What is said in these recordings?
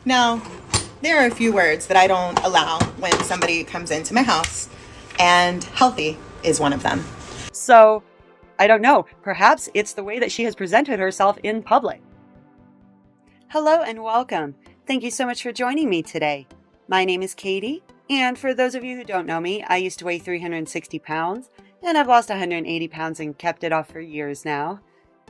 Now, there are a few words that I don't allow when somebody comes into my house, and healthy is one of them. So, I don't know, perhaps it's the way that she has presented herself in public. Hello and welcome. Thank you so much for joining me today. My name is Katie, and for those of you who don't know me, I used to weigh 360 pounds, and I've lost 180 pounds and kept it off for years now.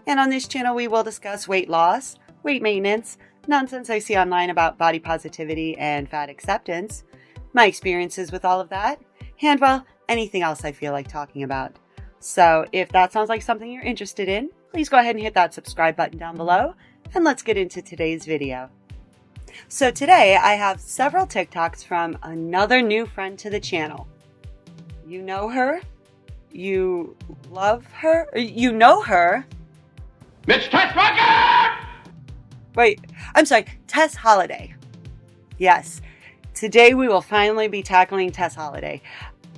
And on this channel, we will discuss weight loss, weight maintenance, nonsense I see online about body positivity and fat acceptance, my experiences with all of that, and well, anything else I feel like talking about. So if that sounds like something you're interested in, please go ahead and hit that subscribe button down below, and let's get into today's video. So today I have several TikToks from another new friend to the channel. You know her? You love her? You know her? Miss Tess Holliday! Wait, I'm sorry, Tess Holliday. Yes, today we will finally be tackling Tess Holliday.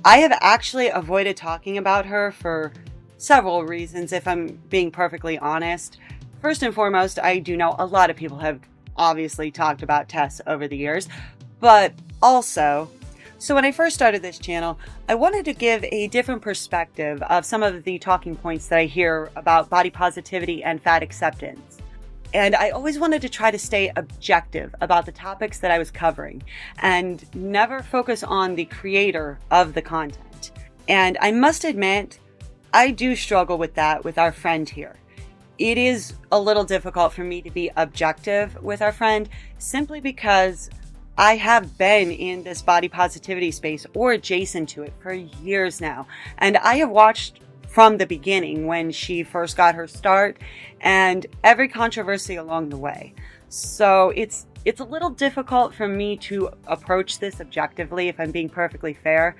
I have actually avoided talking about her for several reasons, if I'm being perfectly honest. First and foremost, I do know a lot of people have obviously talked about Tess over the years, but also, so when I first started this channel, I wanted to give a different perspective of some of the talking points that I hear about body positivity and fat acceptance. And I always wanted to try to stay objective about the topics that I was covering and never focus on the creator of the content. And I must admit, I do struggle with that with our friend here. It is a little difficult for me to be objective with our friend simply because I have been in this body positivity space or adjacent to it for years now. And I have watched from the beginning when she first got her start and every controversy along the way. So it's a little difficult for me to approach this objectively, if I'm being perfectly fair.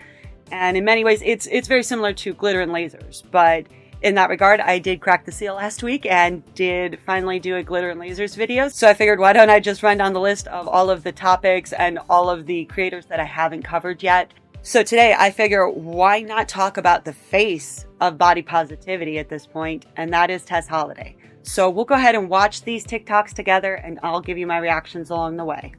And in many ways, it's very similar to glitter and lasers. But in that regard, I did crack the seal last week and did finally do a glitter and lasers video. So I figured, why don't I just run down the list of all of the topics and all of the creators that I haven't covered yet. So today I figure, why not talk about the face of body positivity at this point, and that is Tess Holliday. So we'll go ahead and watch these TikToks together, and I'll give you my reactions along the way.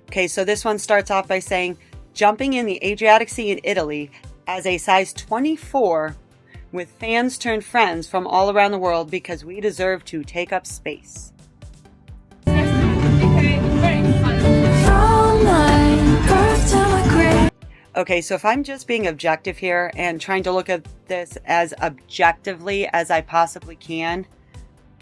Okay, so this one starts off by saying, jumping in the Adriatic Sea in Italy as a size 24 with fans turned friends from all around the world because we deserve to take up space. Okay, so if I'm just being objective here and trying to look at this as objectively as I possibly can,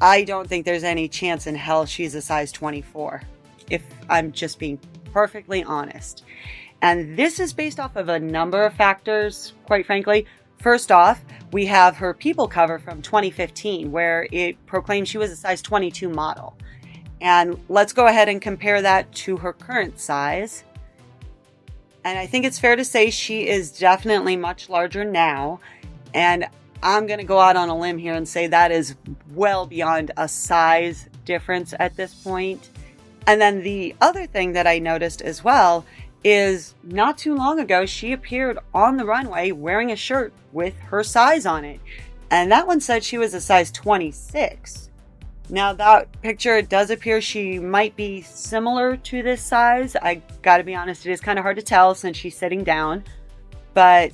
I don't think there's any chance in hell she's a size 24, if I'm just being perfectly honest. And this is based off of a number of factors, quite frankly. First off, we have her People cover from 2015, where it proclaimed she was a size 22 model. And let's go ahead and compare that to her current size. And I think it's fair to say she is definitely much larger now. And I'm going to go out on a limb here and say that is well beyond a size difference at this point. And then the other thing that I noticed as well is not too long ago, she appeared on the runway wearing a shirt with her size on it. And that one said she was a size 26. Now that picture, it does appear she might be similar to this size. I gotta be honest, it is kind of hard to tell since she's sitting down. But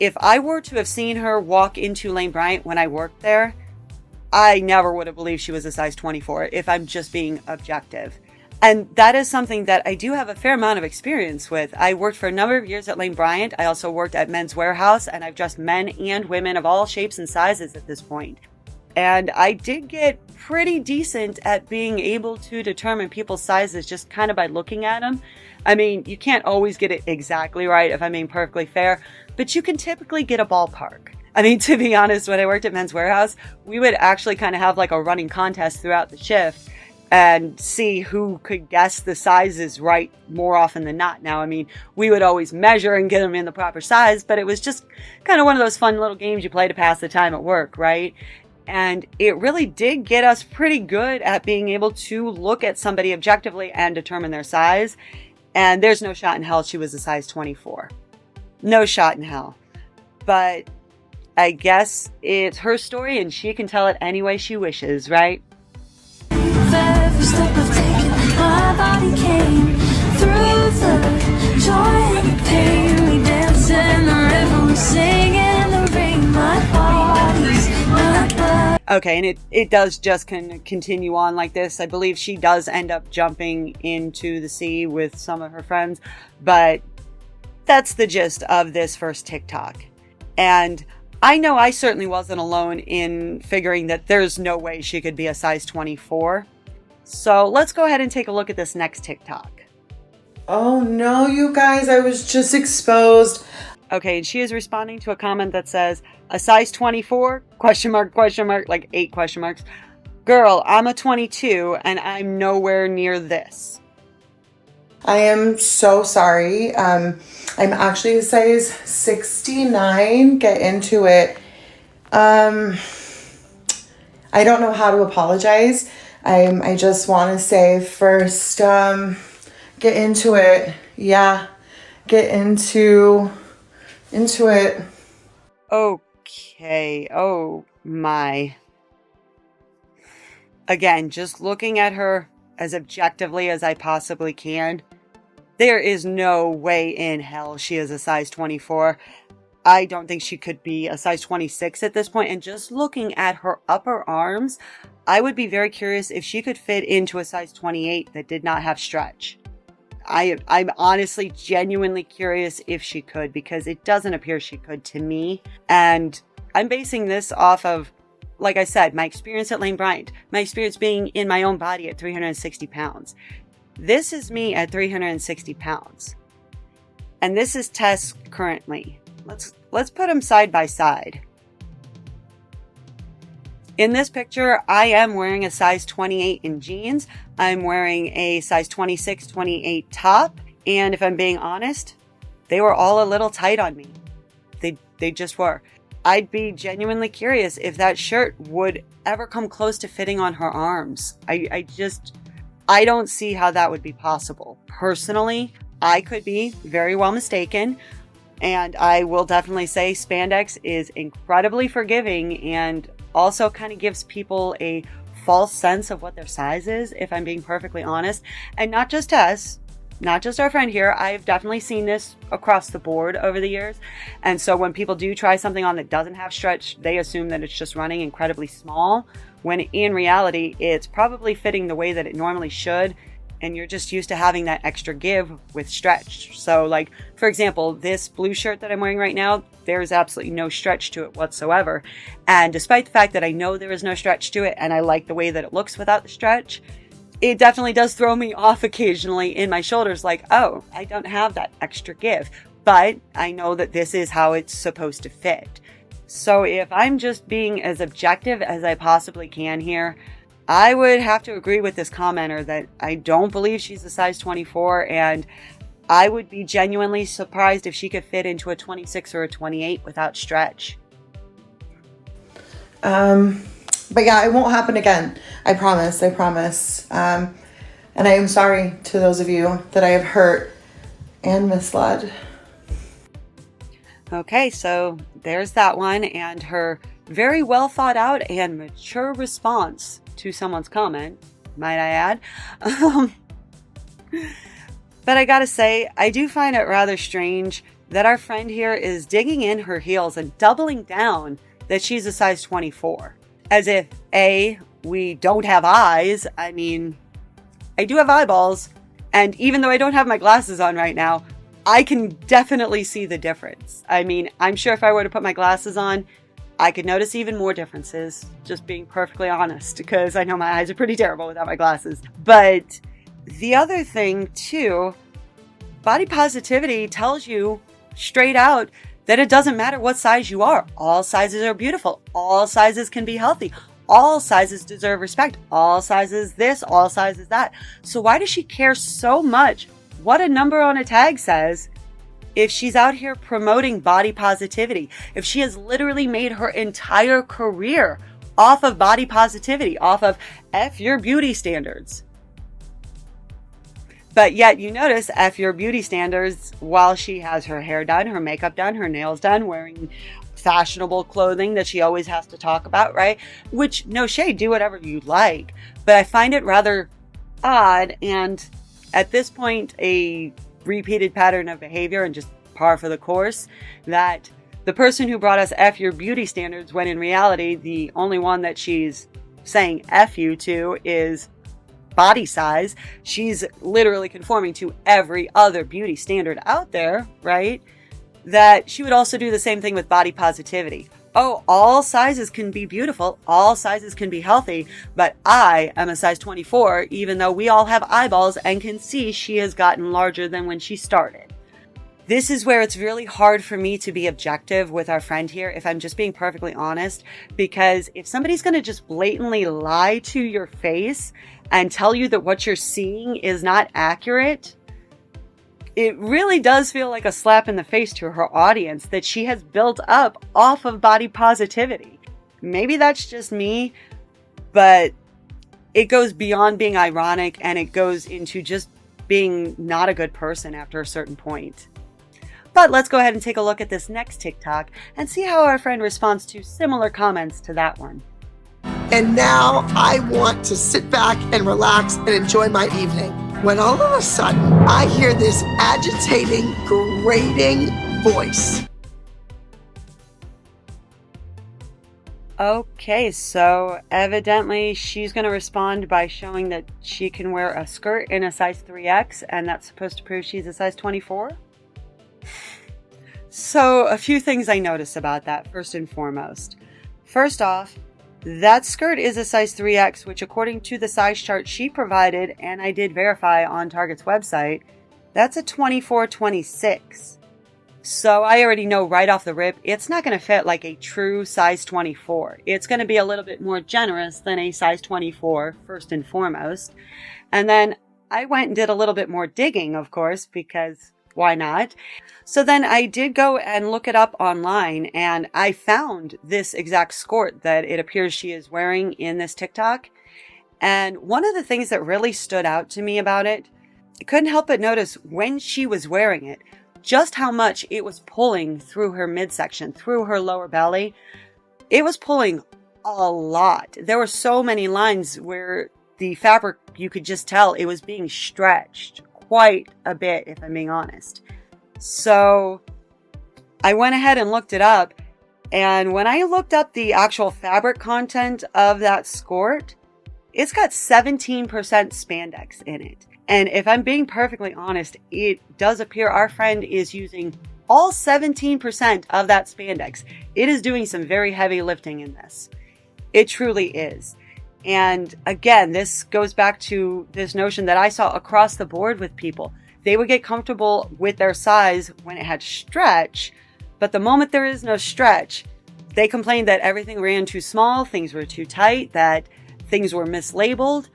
if I were to have seen her walk into Lane Bryant when I worked there, I never would have believed she was a size 24, if I'm just being objective. And that is something that I do have a fair amount of experience with. I worked for a number of years at Lane Bryant. I also worked at Men's Warehouse, and I've dressed men and women of all shapes and sizes at this point. And I did get pretty decent at being able to determine people's sizes just kind of by looking at them. I mean, you can't always get it exactly right, if I'm being perfectly fair, but you can typically get a ballpark. I mean, to be honest, when I worked at Men's Warehouse, we would actually kind of have like a running contest throughout the shift and see who could guess the sizes right more often than not. Now, I mean, we would always measure and get them in the proper size, but it was just kind of one of those fun little games you play to pass the time at work, right? And it really did get us pretty good at being able to look at somebody objectively and determine their size. And there's no shot in hell she was a size 24. No shot in hell. But I guess it's her story and she can tell it any way she wishes, right? Okay, and it does just continue on like this. I believe she does end up jumping into the sea with some of her friends, but that's the gist of this first TikTok. And I know I certainly wasn't alone in figuring that there's no way she could be a size 24. So let's go ahead and take a look at this next TikTok. Oh no, you guys, I was just exposed. Okay, and she is responding to a comment that says, a size 24? Question mark, like 8 question marks. Girl, I'm a 22 and I'm nowhere near this. I am so sorry. I'm actually a size 69. Get into it. I don't know how to apologize. I just want to say first, get into it. Yeah, get into it. Okay. Oh my. Again, just looking at her as objectively as I possibly can, there is no way in hell she is a size 24. I don't think she could be a size 26 at this point. And just looking at her upper arms, I would be very curious if she could fit into a size 28 that did not have stretch. I'm honestly genuinely curious if she could, because it doesn't appear she could to me. And I'm basing this off of, like I said, my experience at Lane Bryant, my experience being in my own body at 360 pounds. This is me at 360 pounds. And this is Tess currently. Let's put them side by side. In this picture, I am wearing a size 28 in jeans. I'm wearing a size 26, 28 top. And if I'm being honest, they were all a little tight on me. They just were. I'd be genuinely curious if that shirt would ever come close to fitting on her arms. I don't see how that would be possible. Personally, I could be very well mistaken. And I will definitely say spandex is incredibly forgiving and also kind of gives people a false sense of what their size is, if I'm being perfectly honest. And not just us, not just our friend here. I've definitely seen this across the board over the years. And so when people do try something on that doesn't have stretch, they assume that it's just running incredibly small, when in reality, it's probably fitting the way that it normally should. And you're just used to having that extra give with stretch. So like, for example, this blue shirt that I'm wearing right now, there's absolutely no stretch to it whatsoever. And despite the fact that I know there is no stretch to it and I like the way that it looks without the stretch, it definitely does throw me off occasionally in my shoulders, like, oh, I don't have that extra give. But I know that this is how it's supposed to fit. So if I'm just being as objective as I possibly can here, I would have to agree with this commenter that I don't believe she's a size 24, and I would be genuinely surprised if she could fit into a 26 or a 28 without stretch. But yeah, it won't happen again. I promise. And I am sorry to those of you that I have hurt and misled. Okay, so there's that one, and her very well thought out and mature response to someone's comment, might I add. But I gotta say, I do find it rather strange that our friend here is digging in her heels and doubling down that she's a size 24. As if, A, we don't have eyes. I mean, I do have eyeballs, and even though I don't have my glasses on right now, I can definitely see the difference. I mean, I'm sure if I were to put my glasses on, I could notice even more differences, just being perfectly honest, because I know my eyes are pretty terrible without my glasses. But the other thing, too, body positivity tells you straight out that it doesn't matter what size you are. All sizes are beautiful. All sizes can be healthy. All sizes deserve respect. All sizes this, all sizes that. So why does she care so much what a number on a tag says if she's out here promoting body positivity? If she has literally made her entire career off of body positivity, off of F your beauty standards. But yet you notice F your beauty standards while she has her hair done, her makeup done, her nails done, wearing fashionable clothing that she always has to talk about, right? Which, no shade, do whatever you like. But I find it rather odd, and at this point, a repeated pattern of behavior and just par for the course, that The person who brought us F your beauty standards, when in reality, the only one that she's saying F you to is body size. She's literally conforming to every other beauty standard out there, right? That she would also do the same thing with body positivity. Oh, all sizes can be beautiful. All sizes can be healthy. But I am a size 24, even though we all have eyeballs and can see she has gotten larger than when she started. This is where it's really hard for me to be objective with our friend here, if I'm just being perfectly honest, because if somebody's going to just blatantly lie to your face and tell you that what you're seeing is not accurate, it really does feel like a slap in the face to her audience that she has built up off of body positivity. Maybe that's just me, but it goes beyond being ironic and it goes into just being not a good person after a certain point. But let's go ahead and take a look at this next TikTok and see how our friend responds to similar comments to that one. And now I want to sit back and relax and enjoy my evening. When all of a sudden I hear this agitating, grating voice. Okay, so evidently she's going to respond by showing that she can wear a skirt in a size 3X, and that's supposed to prove she's a size 24. So a few things I notice about that, first and foremost. First off, that skirt is a size 3X, which according to the size chart she provided, and I did verify on Target's website, that's a 24-26. So I already know right off the rip, it's not going to fit like a true size 24. It's going to be a little bit more generous than a size 24, first and foremost. And then I went and did a little bit more digging, of course, because why not? So then I did go and look it up online, and I found this exact skirt that it appears she is wearing in this TikTok. And one of the things that really stood out to me about it, I couldn't help but notice when she was wearing it, just how much it was pulling through her midsection, through her lower belly. It was pulling a lot. There were so many lines where the fabric, you could just tell it was being stretched quite a bit, if I'm being honest. So I went ahead and looked it up, and when I looked up the actual fabric content of that skirt, it's got 17% spandex in it. And if I'm being perfectly honest, it does appear our friend is using all 17% of that spandex. It is doing some very heavy lifting in this. It truly is. And again, this goes back to this notion that I saw across the board with people. They would get comfortable with their size when it had stretch, but the moment there is no stretch, they complained that everything ran too small, things were too tight, that things were mislabeled,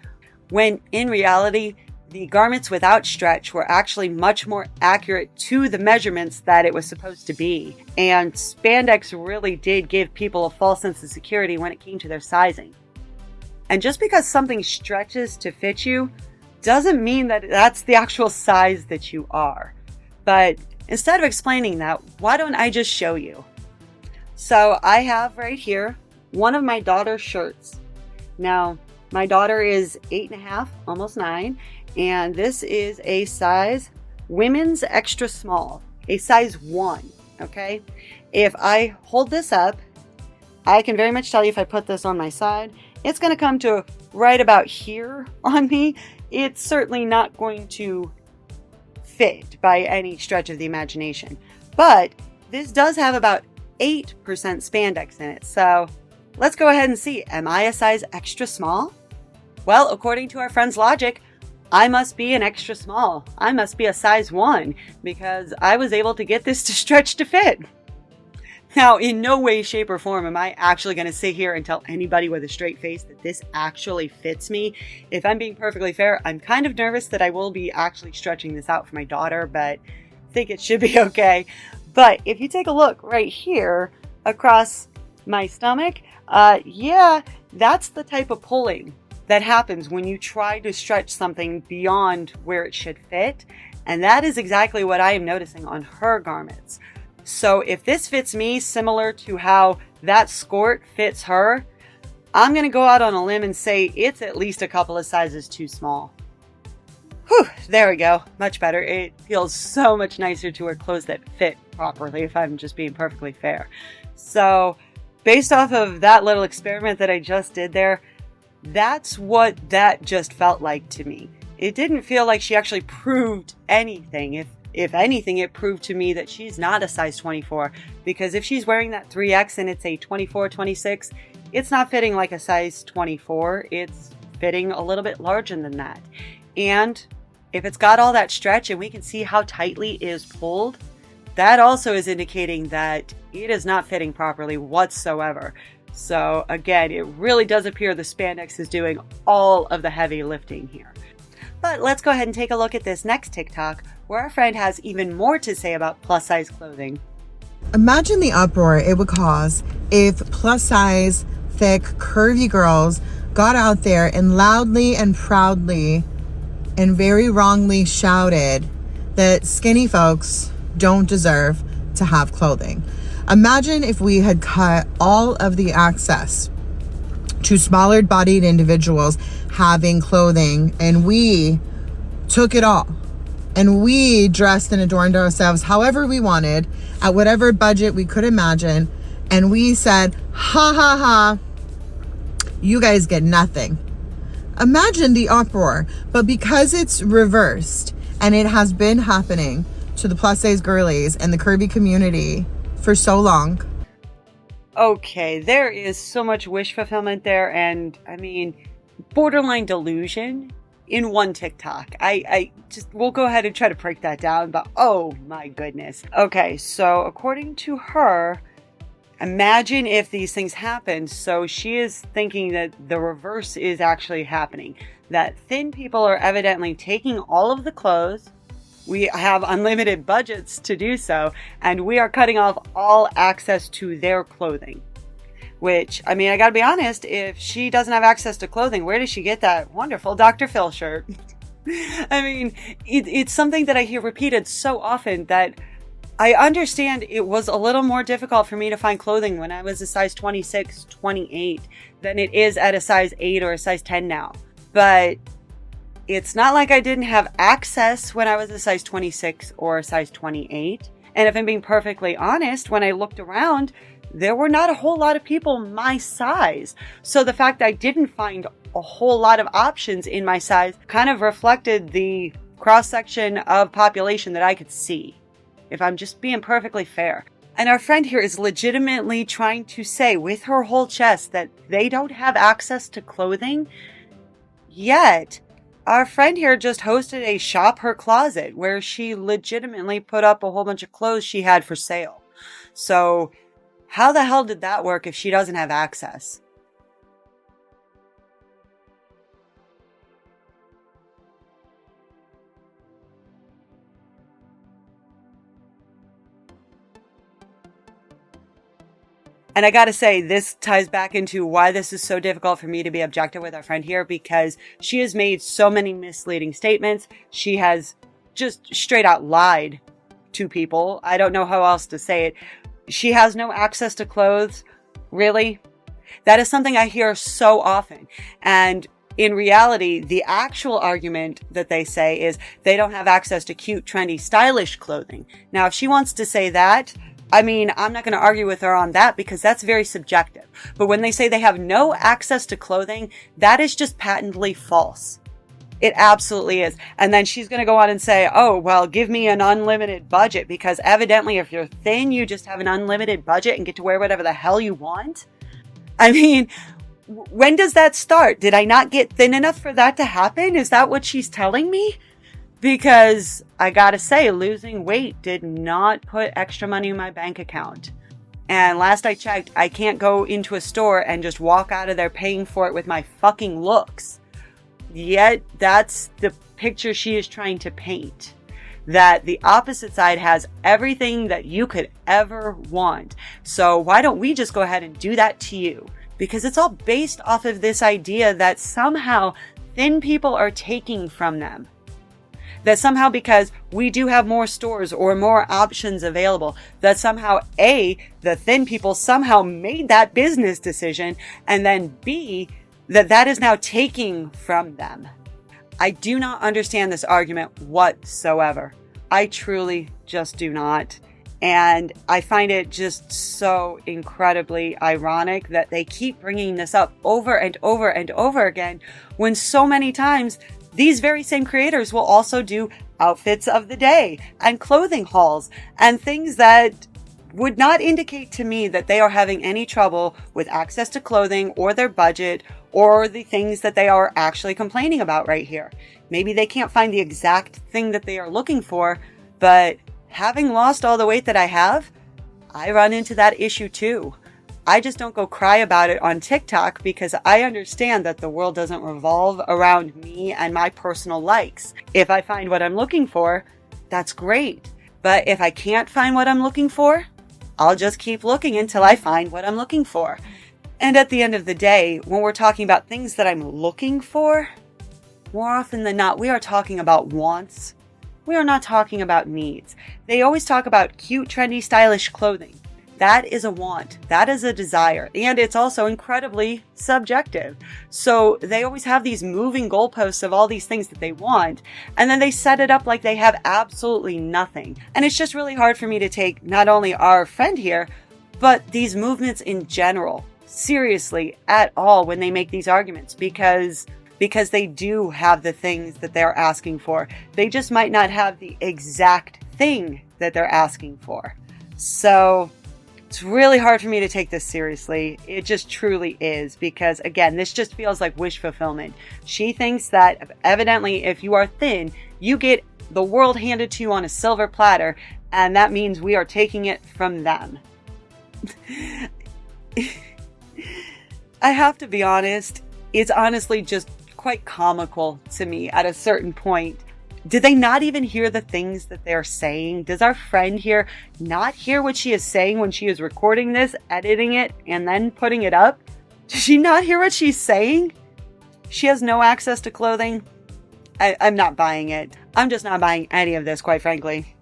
when in reality, the garments without stretch were actually much more accurate to the measurements that it was supposed to be. And spandex really did give people a false sense of security when it came to their sizing. And just because something stretches to fit you doesn't mean that that's the actual size that you are. But instead of explaining that, why don't I just show you? So I have right here one of my daughter's shirts. Now, my daughter is 8.5, almost 9, and this is a size women's extra small, a size 1, okay? If I hold this up, I can very much tell you if I put this on my side, it's going to come to right about here on me. It's certainly not going to fit by any stretch of the imagination. But this does have about 8% spandex in it. So let's go ahead and see. Am I a size extra small? Well, according to our friend's logic, I must be an extra small. I must be a size 1 because I was able to get this to stretch to fit. Now, in no way, shape, or form am I actually going to sit here and tell anybody with a straight face that this actually fits me. If I'm being perfectly fair, I'm kind of nervous that I will be actually stretching this out for my daughter, but I think it should be okay. But if you take a look right here across my stomach, yeah, that's the type of pulling that happens when you try to stretch something beyond where it should fit. And that is exactly what I am noticing on her garments. So if this fits me similar to how that skirt fits her, I'm going to go out on a limb and say it's at least a couple of sizes too small. Whew, there we go. Much better. It feels so much nicer to wear clothes that fit properly, if I'm just being perfectly fair. So based off of that little experiment that I just did there, that's what that just felt like to me. It didn't feel like she actually proved anything. If anything, it proved to me that she's not a size 24, because if she's wearing that 3X and it's a 24, 26, it's not fitting like a size 24. It's fitting a little bit larger than that. And if it's got all that stretch and we can see how tightly it is pulled, that also is indicating that it is not fitting properly whatsoever. So again, it really does appear the spandex is doing all of the heavy lifting here. But let's go ahead and take a look at this next TikTok, where our friend has even more to say about plus size clothing. Imagine the uproar it would cause if plus size, thick, curvy girls got out there and loudly and proudly and very wrongly shouted that skinny folks don't deserve to have clothing. Imagine if we had cut all of the access to smaller bodied individuals having clothing, and we took it all and we dressed and adorned ourselves however we wanted at whatever budget we could imagine, and we said, ha ha ha, you guys get nothing. Imagine the uproar. But because it's reversed and it has been happening to the plus size girlies and the curvy community for so long. Okay, there is so much wish fulfillment there, and I mean, borderline delusion in one TikTok. We'll go ahead and try to break that down, but oh my goodness. Okay, so according to her, imagine if these things happen. So she is thinking that the reverse is actually happening, that thin people are evidently taking all of the clothes. We have unlimited budgets to do so, and we are cutting off all access to their clothing. Which, I mean, I gotta be honest, if she doesn't have access to clothing, where does she get that wonderful Dr. Phil shirt? I mean, it's something that I hear repeated so often that I understand it was a little more difficult for me to find clothing when I was a size 26, 28 than it is at a size 8 or a size 10 now. But it's not like I didn't have access when I was a size 26 or a size 28. And if I'm being perfectly honest, when I looked around, there were not a whole lot of people my size. So the fact that I didn't find a whole lot of options in my size kind of reflected the cross-section of population that I could see, if I'm just being perfectly fair. And our friend here is legitimately trying to say with her whole chest that they don't have access to clothing, yet our friend here just hosted a Shop Her Closet where she legitimately put up a whole bunch of clothes she had for sale. So how the hell did that work if she doesn't have access? And I gotta say, this ties back into why this is so difficult for me to be objective with our friend here, because she has made so many misleading statements. She has just straight out lied to people. I don't know how else to say it. She has no access to clothes. Really? That is something I hear so often. And in reality, the actual argument that they say is they don't have access to cute, trendy, stylish clothing. Now, if she wants to say that, I mean, I'm not going to argue with her on that because that's very subjective. But when they say they have no access to clothing, that is just patently false. It absolutely is. And then she's going to go on and say, oh, well, give me an unlimited budget, because evidently if you're thin, you just have an unlimited budget and get to wear whatever the hell you want. I mean, when does that start? Did I not get thin enough for that to happen? Is that what she's telling me? Because I gotta say, losing weight did not put extra money in my bank account. And last I checked, I can't go into a store and just walk out of there paying for it with my fucking looks. Yet that's the picture she is trying to paint. That the opposite side has everything that you could ever want. So why don't we just go ahead and do that to you? Because it's all based off of this idea that somehow thin people are taking from them. That somehow because we do have more stores or more options available, that somehow A, the thin people somehow made that business decision, and then B, that is now taking from them. I do not understand this argument whatsoever. I truly just do not. And I find it just so incredibly ironic that they keep bringing this up over and over and over again, when so many times these very same creators will also do outfits of the day and clothing hauls and things that would not indicate to me that they are having any trouble with access to clothing or their budget or the things that they are actually complaining about right here. Maybe they can't find the exact thing that they are looking for, but having lost all the weight that I have, I run into that issue too. I just don't go cry about it on TikTok because I understand that the world doesn't revolve around me and my personal likes. If I find what I'm looking for, that's great. But if I can't find what I'm looking for, I'll just keep looking until I find what I'm looking for. And at the end of the day, when we're talking about things that I'm looking for, more often than not, we are talking about wants. We are not talking about needs. They always talk about cute, trendy, stylish clothing. That is a want. That is a desire. And it's also incredibly subjective. So they always have these moving goalposts of all these things that they want. And then they set it up like they have absolutely nothing. And it's just really hard for me to take not only our friend here, but these movements in general seriously at all when they make these arguments, because they do have the things that they're asking for. They just might not have the exact thing that they're asking for. So it's really hard for me to take this seriously. It just truly is, because again, this just feels like wish fulfillment. She thinks that evidently if you are thin, you get the world handed to you on a silver platter, and that means we are taking it from them. I have to be honest, it's honestly just quite comical to me at a certain point. Did they not even hear the things that they're saying? Does our friend here not hear what she is saying when she is recording this, editing it, and then putting it up? Does she not hear what she's saying? She has no access to clothing. I'm not buying it. I'm just not buying any of this, quite frankly.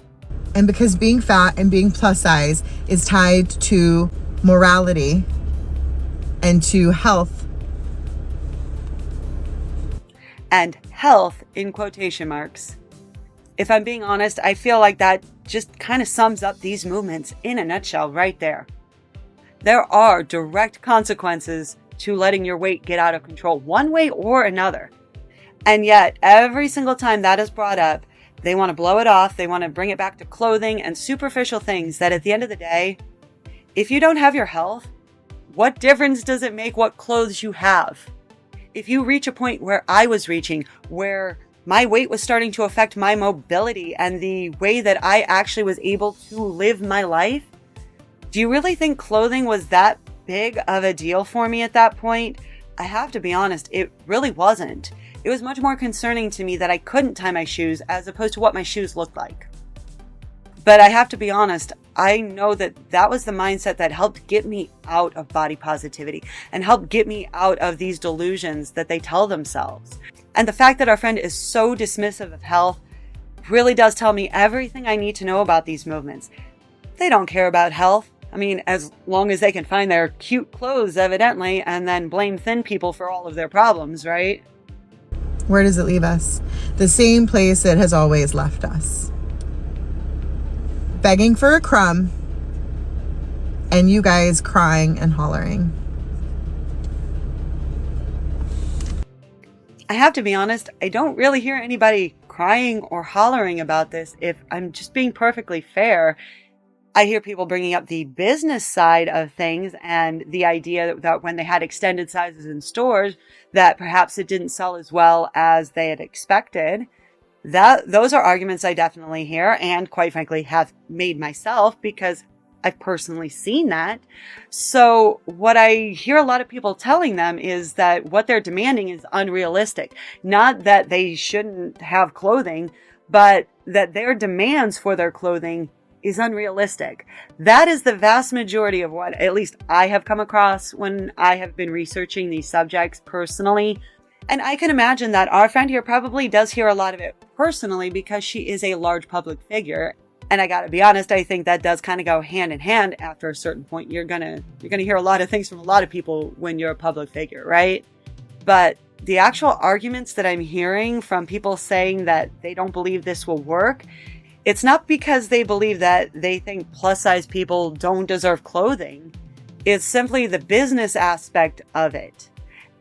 And because being fat and being plus size is tied to morality and to health. And health in quotation marks. If I'm being honest, I feel like that just kind of sums up these movements in a nutshell right there. There are direct consequences to letting your weight get out of control one way or another. And yet, every single time that is brought up, they want to blow it off. They want to bring it back to clothing and superficial things that at the end of the day, if you don't have your health, what difference does it make what clothes you have? If you reach a point where I was reaching, where my weight was starting to affect my mobility and the way that I actually was able to live my life, do you really think clothing was that big of a deal for me at that point? I have to be honest, it really wasn't. It was much more concerning to me that I couldn't tie my shoes as opposed to what my shoes looked like. But I have to be honest, I know that that was the mindset that helped get me out of body positivity and helped get me out of these delusions that they tell themselves. And the fact that our friend is so dismissive of health really does tell me everything I need to know about these movements. They don't care about health. I mean, as long as they can find their cute clothes, evidently, and then blame thin people for all of their problems, right? Where does it leave us? The same place it has always left us. Begging for a crumb, and you guys crying and hollering. I have to be honest, I don't really hear anybody crying or hollering about this. If I'm just being perfectly fair, I hear people bringing up the business side of things and the idea that when they had extended sizes in stores, that perhaps it didn't sell as well as they had expected. Those are arguments I definitely hear, and quite frankly have made myself, because I've personally seen that. So what I hear a lot of people telling them is that what they're demanding is unrealistic. Not that they shouldn't have clothing, but that their demands for their clothing is unrealistic. That is the vast majority of what at least I have come across when I have been researching these subjects personally. And I can imagine that our friend here probably does hear a lot of it personally because she is a large public figure. And I gotta be honest, I think that does kind of go hand in hand after a certain point. You're gonna hear a lot of things from a lot of people when you're a public figure, right? But the actual arguments that I'm hearing from people saying that they don't believe this will work It's not because they believe that they think plus size people don't deserve clothing. It's simply the business aspect of it.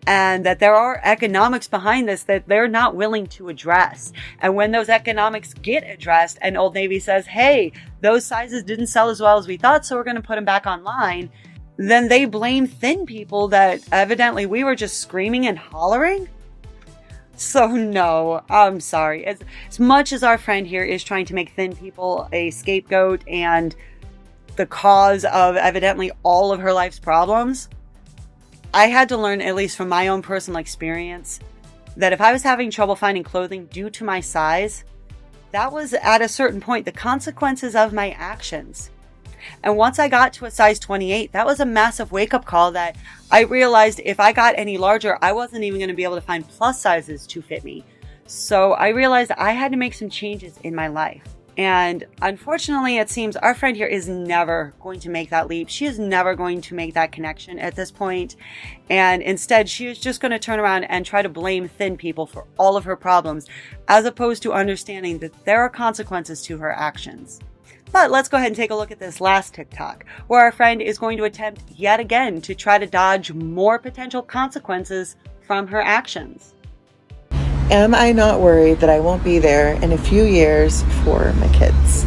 And that there are economics behind this that they're not willing to address. And when those economics get addressed and Old Navy says, hey, those sizes didn't sell as well as we thought, so we're going to put them back online, then they blame thin people that evidently we were just screaming and hollering. So no, I'm sorry. As much as our friend here is trying to make thin people a scapegoat and the cause of evidently all of her life's problems, I had to learn, at least from my own personal experience, that if I was having trouble finding clothing due to my size, that was at a certain point the consequences of my actions. And once I got to a size 28, that was a massive wake-up call that I realized if I got any larger, I wasn't even going to be able to find plus sizes to fit me. So I realized I had to make some changes in my life. And unfortunately, it seems our friend here is never going to make that leap. She is never going to make that connection at this point. And instead, she is just going to turn around and try to blame thin people for all of her problems, as opposed to understanding that there are consequences to her actions. But let's go ahead and take a look at this last TikTok, where our friend is going to attempt yet again to try to dodge more potential consequences from her actions. Am I not worried that I won't be there in a few years for my kids?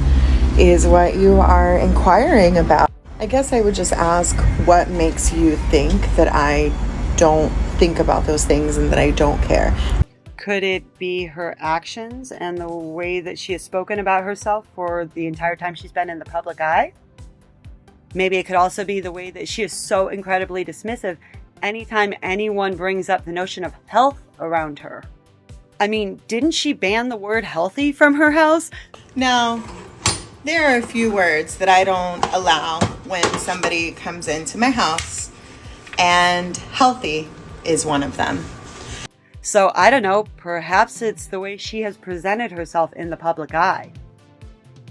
Is what you are inquiring about. I guess I would just ask, what makes you think that I don't think about those things and that I don't care? Could it be her actions and the way that she has spoken about herself for the entire time she's been in the public eye? Maybe it could also be the way that she is so incredibly dismissive anytime anyone brings up the notion of health around her. I mean, didn't she ban the word healthy from her house? Now, there are a few words that I don't allow when somebody comes into my house, and healthy is one of them. So I don't know, perhaps it's the way she has presented herself in the public eye.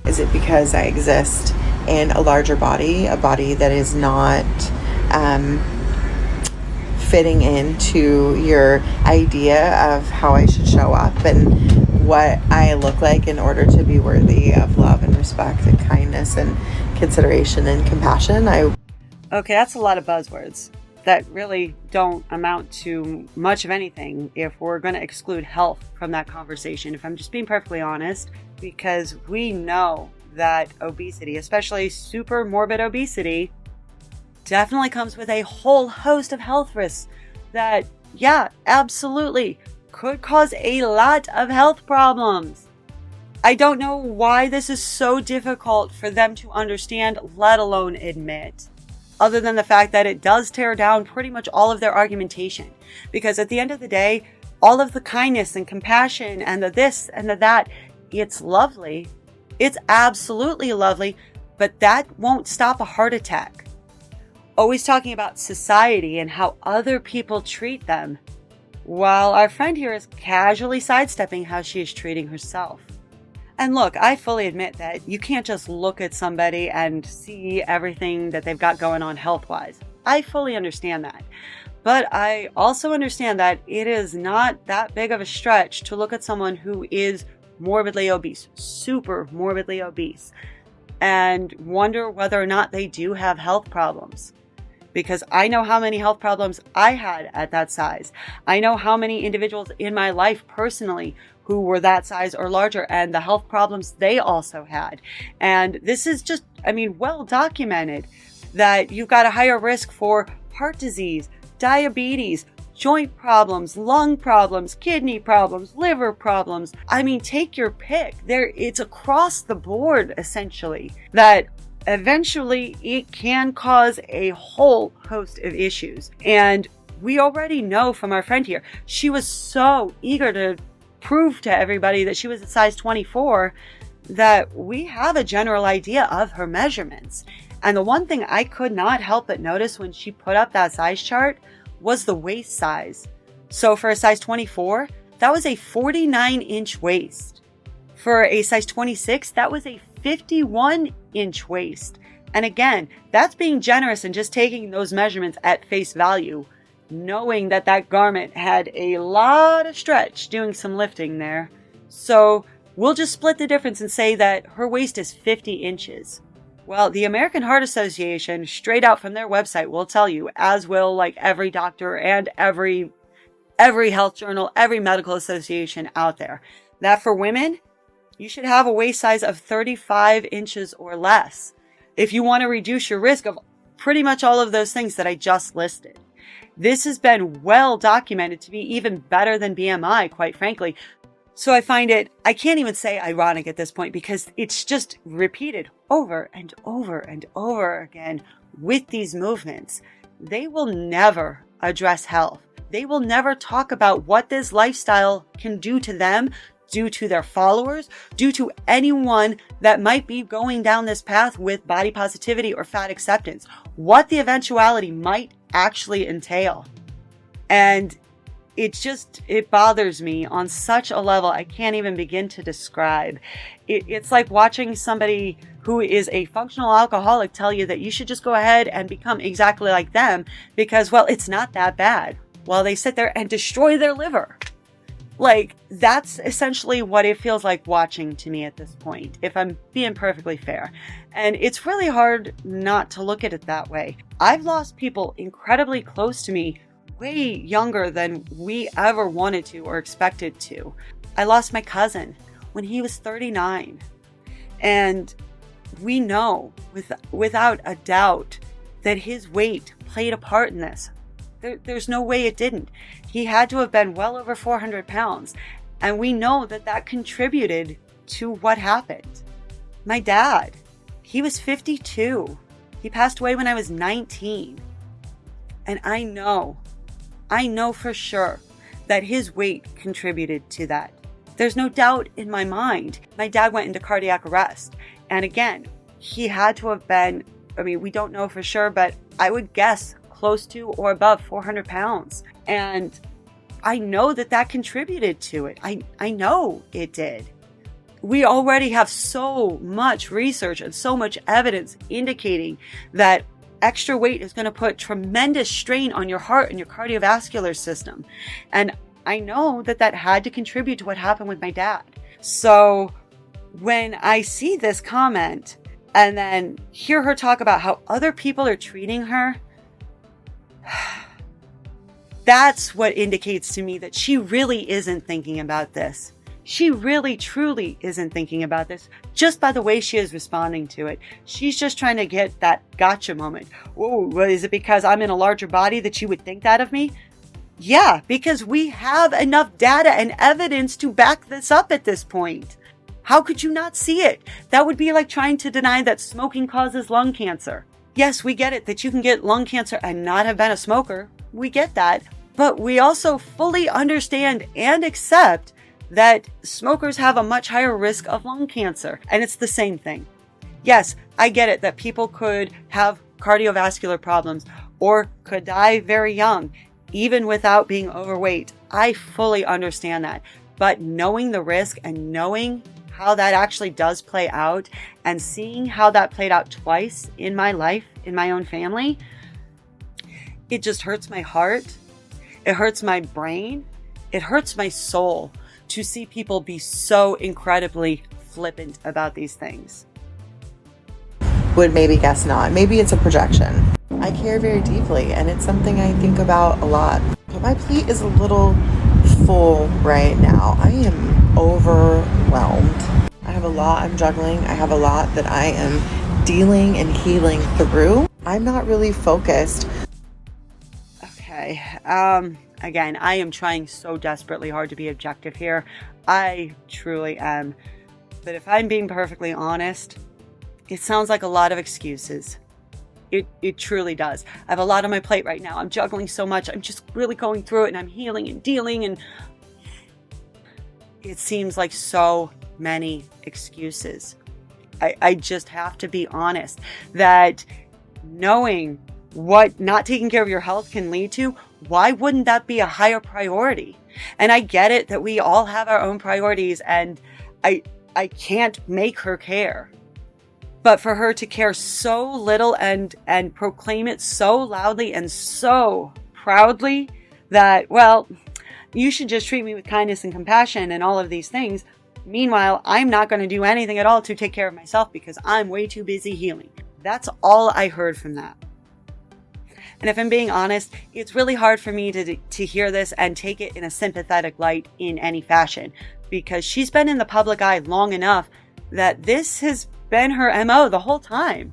Is it because I exist in a larger body, a body that is not fitting into your idea of how I should show up and what I look like in order to be worthy of love and respect and kindness and consideration and compassion? Okay, that's a lot of buzzwords that really don't amount to much of anything if we're going to exclude health from that conversation, if I'm just being perfectly honest, because we know that obesity, especially super morbid obesity, definitely comes with a whole host of health risks that, yeah, absolutely could cause a lot of health problems. I don't know why this is so difficult for them to understand, let alone admit, other than the fact that it does tear down pretty much all of their argumentation. Because at the end of the day, all of the kindness and compassion and the this and the that, it's lovely. It's absolutely lovely, but that won't stop a heart attack. Always talking about society and how other people treat them, while our friend here is casually sidestepping how she is treating herself. And look, I fully admit that you can't just look at somebody and see everything that they've got going on health-wise. I fully understand that. But I also understand that it is not that big of a stretch to look at someone who is morbidly obese, super morbidly obese, and wonder whether or not they do have health problems. Because I know how many health problems I had at that size. I know how many individuals in my life personally who were that size or larger and the health problems they also had. And this is just, well documented that you've got a higher risk for heart disease, diabetes, joint problems, lung problems, kidney problems, liver problems. Take your pick. It's across the board, essentially, that eventually it can cause a whole host of issues. And we already know from our friend here, she was so eager to prove to everybody that she was a size 24 that we have a general idea of her measurements. And the one thing I could not help but notice when she put up that size chart was the waist size. So for a size 24, that was a 49-inch waist. For a size 26, that was a 51-inch waist. And again, that's being generous and just taking those measurements at face value, knowing that that garment had a lot of stretch doing some lifting there. So We'll just split the difference and say that her waist is 50 inches. Well, the American Heart Association, straight out from their website, will tell you, as will like every doctor and every health journal, every medical association out there, that for women, you should have a waist size of 35 inches or less if you want to reduce your risk of pretty much all of those things that I just listed. This has been well documented to be even better than BMI, quite frankly. So I find it, I can't even say ironic at this point because it's just repeated over and over and over again with these movements. They will never address health. They will never talk about what this lifestyle can do to them, do to their followers, do to anyone that might be going down this path with body positivity or fat acceptance, what the eventuality might actually entail. And it bothers me on such a level I can't even begin to describe. It's like watching somebody who is a functional alcoholic tell you that you should just go ahead and become exactly like them because, well, it's not that bad, while they sit there and destroy their liver. Like, that's essentially what it feels like watching to me at this point, if I'm being perfectly fair. And it's really hard not to look at it that way. I've lost people incredibly close to me way younger than we ever wanted to or expected to. I lost my cousin when he was 39. And we know without a doubt that his weight played a part in this. There's no way it didn't. He had to have been well over 400 pounds. And we know that that contributed to what happened. My dad, he was 52. He passed away when I was 19. And I know for sure that his weight contributed to that. There's no doubt in my mind. My dad went into cardiac arrest. And again, he had to have been, we don't know for sure, but I would guess close to or above 400 pounds. And I know that contributed to it. I know it did. We already have so much research and so much evidence indicating that extra weight is going to put tremendous strain on your heart and your cardiovascular system. And I know that had to contribute to what happened with my dad. So when I see this comment and then hear her talk about how other people are treating her, that's what indicates to me that she really isn't thinking about this. She really, truly isn't thinking about this just by the way she is responding to it. She's just trying to get that gotcha moment. Oh, well, is it because I'm in a larger body that you would think that of me? Yeah, because we have enough data and evidence to back this up at this point. How could you not see it? That would be like trying to deny that smoking causes lung cancer. Yes, we get it that you can get lung cancer and not have been a smoker. We get that. But we also fully understand and accept that smokers have a much higher risk of lung cancer. And it's the same thing. Yes, I get it that people could have cardiovascular problems or could die very young, even without being overweight. I fully understand that. But knowing the risk and knowing how that actually does play out and seeing how that played out twice in my life, in my own family, it just hurts my heart. It hurts my brain. It hurts my soul to see people be so incredibly flippant about these things. Would maybe guess not. Maybe it's a projection. I care very deeply, and it's something I think about a lot. But my plate is a little full right now. I am overwhelmed. I have a lot I'm juggling. I have a lot that I am dealing and healing through. I'm not really focused. Okay. Again, I am trying so desperately hard to be objective here. I truly am. But if I'm being perfectly honest, it sounds like a lot of excuses. It truly does. I have a lot on my plate right now. I'm juggling so much. I'm just really going through it and I'm healing and dealing, and it seems like so many excuses. I just have to be honest that knowing what not taking care of your health can lead to, why wouldn't that be a higher priority? And I get it that we all have our own priorities, and I can't make her care. But for her to care so little and proclaim it so loudly and so proudly that, well, you should just treat me with kindness and compassion and all of these things, Meanwhile, I'm not going to do anything at all to take care of myself because I'm way too busy healing. That's all I heard from that. And if I'm being honest, it's really hard for me to hear this and take it in a sympathetic light in any fashion, because she's been in the public eye long enough that this has been her MO the whole time.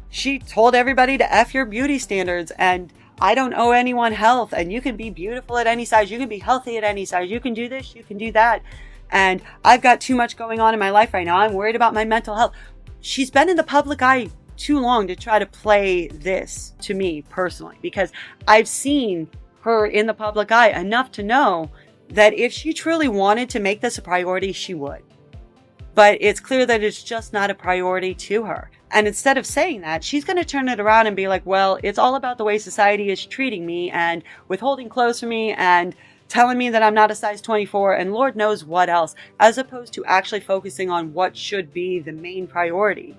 She told everybody to F your beauty standards, and I don't owe anyone health, and you can be beautiful at any size, you can be healthy at any size, you can do this, you can do that, and I've got too much going on in my life right now, I'm worried about my mental health. She's been in the public eye too long to try to play this to me personally, because I've seen her in the public eye enough to know that if she truly wanted to make this a priority, she would. But it's clear that it's just not a priority to her. And instead of saying that, she's going to turn it around and be like, well, it's all about the way society is treating me and withholding clothes from me and telling me that I'm not a size 24 and Lord knows what else, as opposed to actually focusing on what should be the main priority.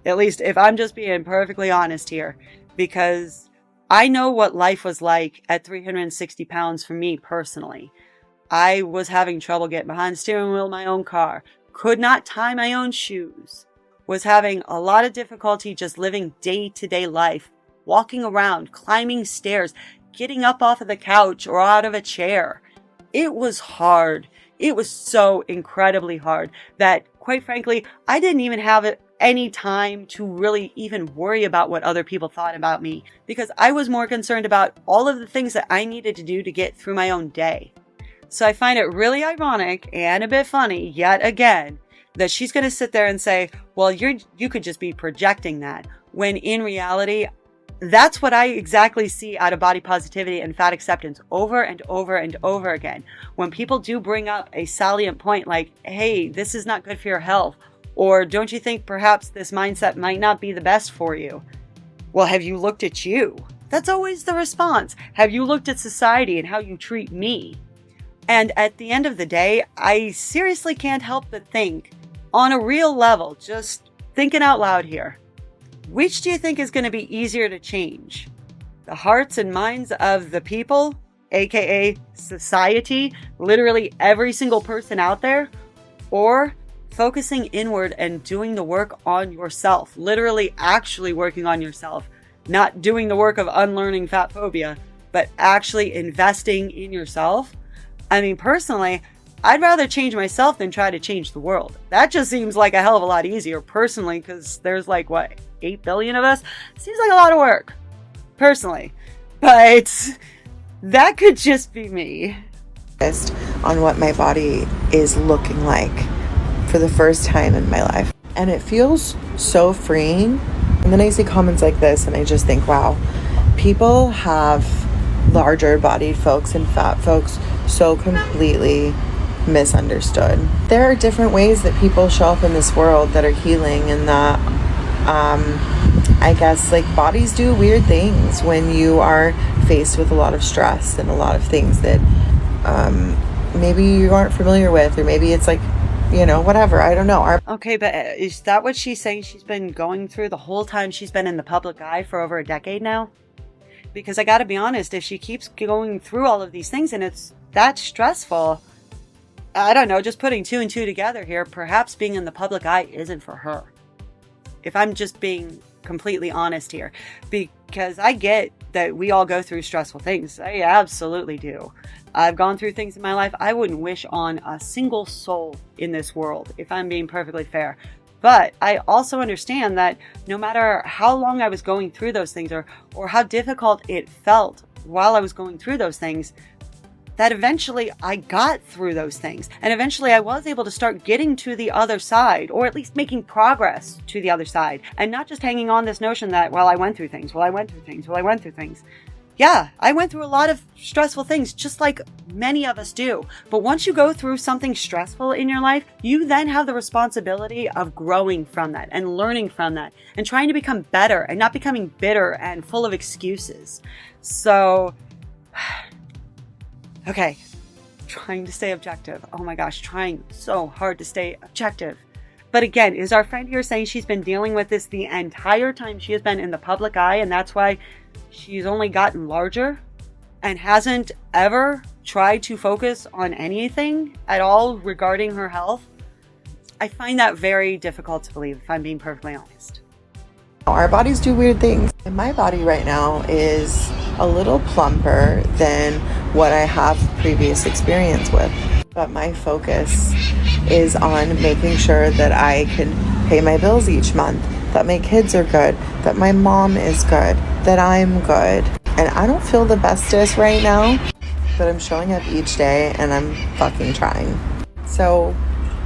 At least if I'm just being perfectly honest here, because I know what life was like at 360 pounds for me personally. I was having trouble getting behind the steering wheel of my own car, could not tie my own shoes, was having a lot of difficulty just living day-to-day life, walking around, climbing stairs, getting up off of the couch or out of a chair. It was hard. It was so incredibly hard that, quite frankly, I didn't even have any time to really even worry about what other people thought about me, because I was more concerned about all of the things that I needed to do to get through my own day. So I find it really ironic and a bit funny, yet again, that she's going to sit there and say, well, you could just be projecting that, when in reality, that's what I exactly see out of body positivity and fat acceptance over and over and over again. When people do bring up a salient point like, hey, this is not good for your health, or don't you think perhaps this mindset might not be the best for you? Well, have you looked at you? That's always the response. Have you looked at society and how you treat me? And at the end of the day, I seriously can't help but think, on a real level, just thinking out loud here, which do you think is going to be easier to change? The hearts and minds of the people, aka society, literally every single person out there, or focusing inward and doing the work on yourself, literally actually working on yourself, not doing the work of unlearning fat phobia, but actually investing in yourself? I mean, personally, I'd rather change myself than try to change the world. That just seems like a hell of a lot easier personally, because there's like, what, 8 billion of us? Seems like a lot of work, personally. But that could just be me. On what my body is looking like for the first time in my life. And it feels so freeing. And then I see comments like this and I just think, wow, people have larger bodied folks and fat folks so completely misunderstood. There are different ways that people show up in this world that are healing, and that I guess like bodies do weird things when you are faced with a lot of stress and a lot of things that maybe you aren't familiar with, or maybe it's like, you know, whatever, I don't know. Okay, but is that what she's saying she's been going through the whole time she's been in the public eye for over a decade now? Because I gotta be honest, if she keeps going through all of these things and it's that stressful, I don't know, just putting 2 and 2 together here, perhaps being in the public eye isn't for her. If I'm just being completely honest here, because I get that we all go through stressful things. I absolutely do. I've gone through things in my life I wouldn't wish on a single soul in this world, if I'm being perfectly fair. But I also understand that no matter how long I was going through those things, or how difficult it felt while I was going through those things, that eventually I got through those things. And eventually I was able to start getting to the other side, or at least making progress to the other side. And not just hanging on this notion that, well, I went through things, well, I went through things, well, I went through things. Yeah, I went through a lot of stressful things, just like many of us do. But once you go through something stressful in your life, you then have the responsibility of growing from that and learning from that and trying to become better and not becoming bitter and full of excuses. So, okay, trying to stay objective. Oh my gosh, trying so hard to stay objective. But again, is our friend here saying she's been dealing with this the entire time she has been in the public eye, and that's why she's only gotten larger and hasn't ever tried to focus on anything at all regarding her health? I find that very difficult to believe, if I'm being perfectly honest. Our bodies do weird things. And my body right now is a little plumper than what I have previous experience with. But my focus is on making sure that I can pay my bills each month, that my kids are good, that my mom is good, that I'm good. And I don't feel the bestest right now, but I'm showing up each day and I'm fucking trying. So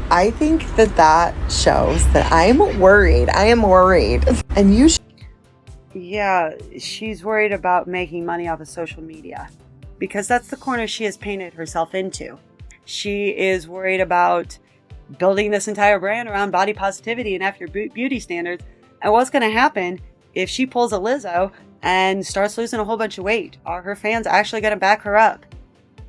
I think that shows that I'm worried. I am worried. And you Yeah, she's worried about making money off of social media because that's the corner she has painted herself into. She is worried about building this entire brand around body positivity and after beauty standards. And what's going to happen if she pulls a Lizzo and starts losing a whole bunch of weight? Are her fans actually going to back her up?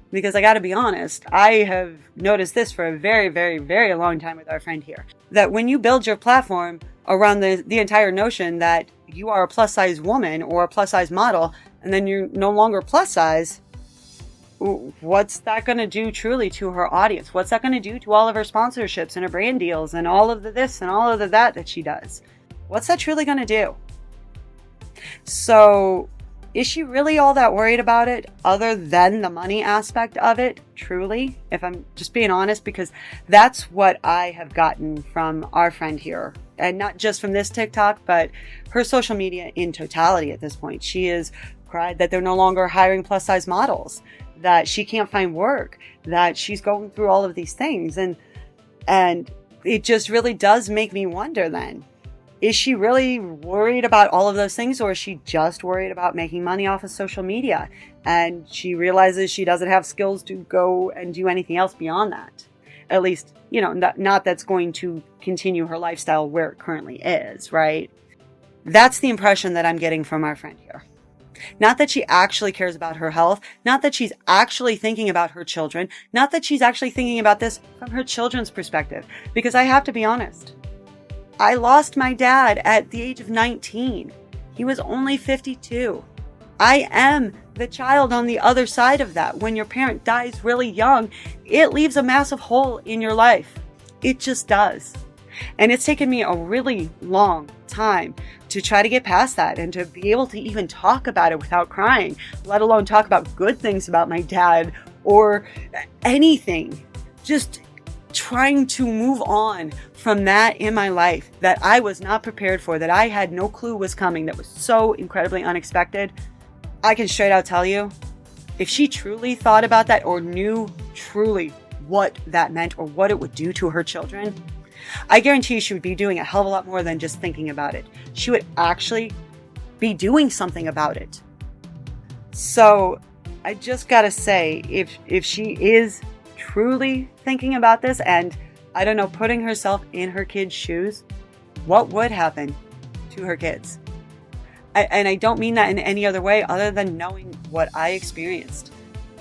Because I got to be honest, I have noticed this for a very, very, very long time with our friend here. That when you build your platform around the entire notion that you are a plus size woman or a plus size model, and then you're no longer plus size, what's that going to do truly to her audience? What's that going to do to all of her sponsorships and her brand deals and all of the this and all of the that she does? What's that truly going to do? So is she really all that worried about it other than the money aspect of it? Truly, if I'm just being honest, because that's what I have gotten from our friend here. And not just from this TikTok, but her social media in totality at this point. She has cried that they're no longer hiring plus size models, that she can't find work, that she's going through all of these things. And it just really does make me wonder then, is she really worried about all of those things, or is she just worried about making money off of social media? And she realizes she doesn't have skills to go and do anything else beyond that. At least, not that's going to continue her lifestyle where it currently is, right? That's the impression that I'm getting from our friend here. Not that she actually cares about her health, not that she's actually thinking about her children, not that she's actually thinking about this from her children's perspective. Because I have to be honest, I lost my dad at the age of 19. He was only 52. I am the child on the other side of that. When your parent dies really young, it leaves a massive hole in your life. It just does. And it's taken me a really long time to try to get past that and to be able to even talk about it without crying, let alone talk about good things about my dad or anything. Just trying to move on from that in my life that I was not prepared for, that I had no clue was coming, that was so incredibly unexpected. I can straight out tell you, if she truly thought about that or knew truly what that meant or what it would do to her children, I guarantee she would be doing a hell of a lot more than just thinking about it. She would actually be doing something about it. So I just gotta say, if she is truly thinking about this and, I don't know, putting herself in her kids' shoes, what would happen to her kids? And I don't mean that in any other way other than knowing what I experienced.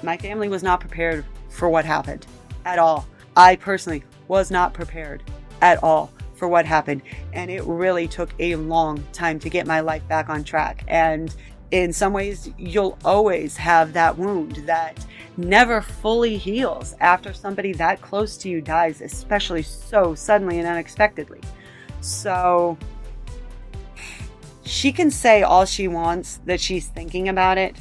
My family was not prepared for what happened at all. I personally was not prepared at all for what happened. And it really took a long time to get my life back on track. And in some ways, you'll always have that wound that never fully heals after somebody that close to you dies, especially so suddenly and unexpectedly. So she can say all she wants that she's thinking about it,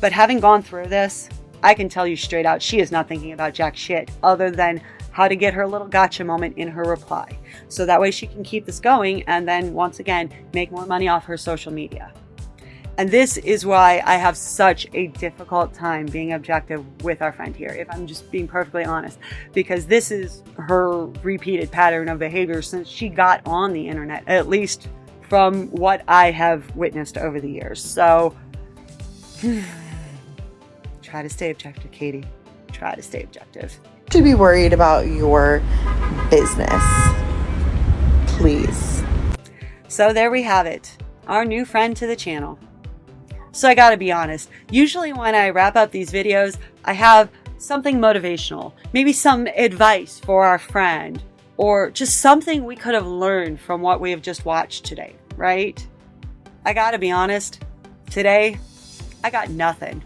but having gone through this, I can tell you straight out, she is not thinking about jack shit other than how to get her little gotcha moment in her reply. So that way she can keep this going and then once again, make more money off her social media. And this is why I have such a difficult time being objective with our friend here, if I'm just being perfectly honest, because this is her repeated pattern of behavior since she got on the internet, at least from what I have witnessed over the years. So try to stay objective, Katie. Try to stay objective. should be worried about your business. Please. So there we have it. Our new friend to the channel. So I gotta be honest, usually when I wrap up these videos, I have something motivational, maybe some advice for our friend, or just something we could have learned from what we have just watched today, right? I gotta be honest, today, I got nothing.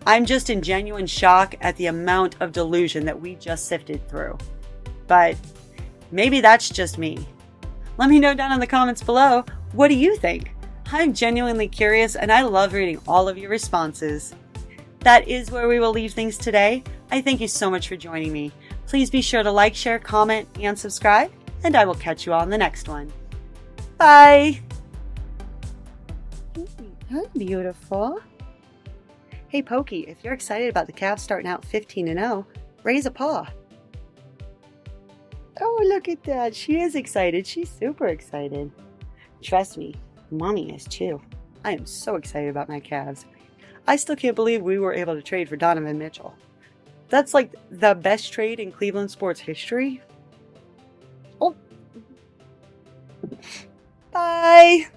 I'm just in genuine shock at the amount of delusion that we just sifted through. But maybe that's just me. Let me know down in the comments below, what do you think? I'm genuinely curious and I love reading all of your responses. That is where we will leave things today. I thank you so much for joining me. Please be sure to like, share, comment, and subscribe, and I will catch you all in the next one. Bye! That's beautiful. Hey Pokey, if you're excited about the Cavs starting out 15-0, raise a paw. Oh, look at that. She is excited. She's super excited. Trust me, Mommy is too. I am so excited about my Cavs. I still can't believe we were able to trade for Donovan Mitchell. That's like the best trade in Cleveland sports history. Oh. Bye.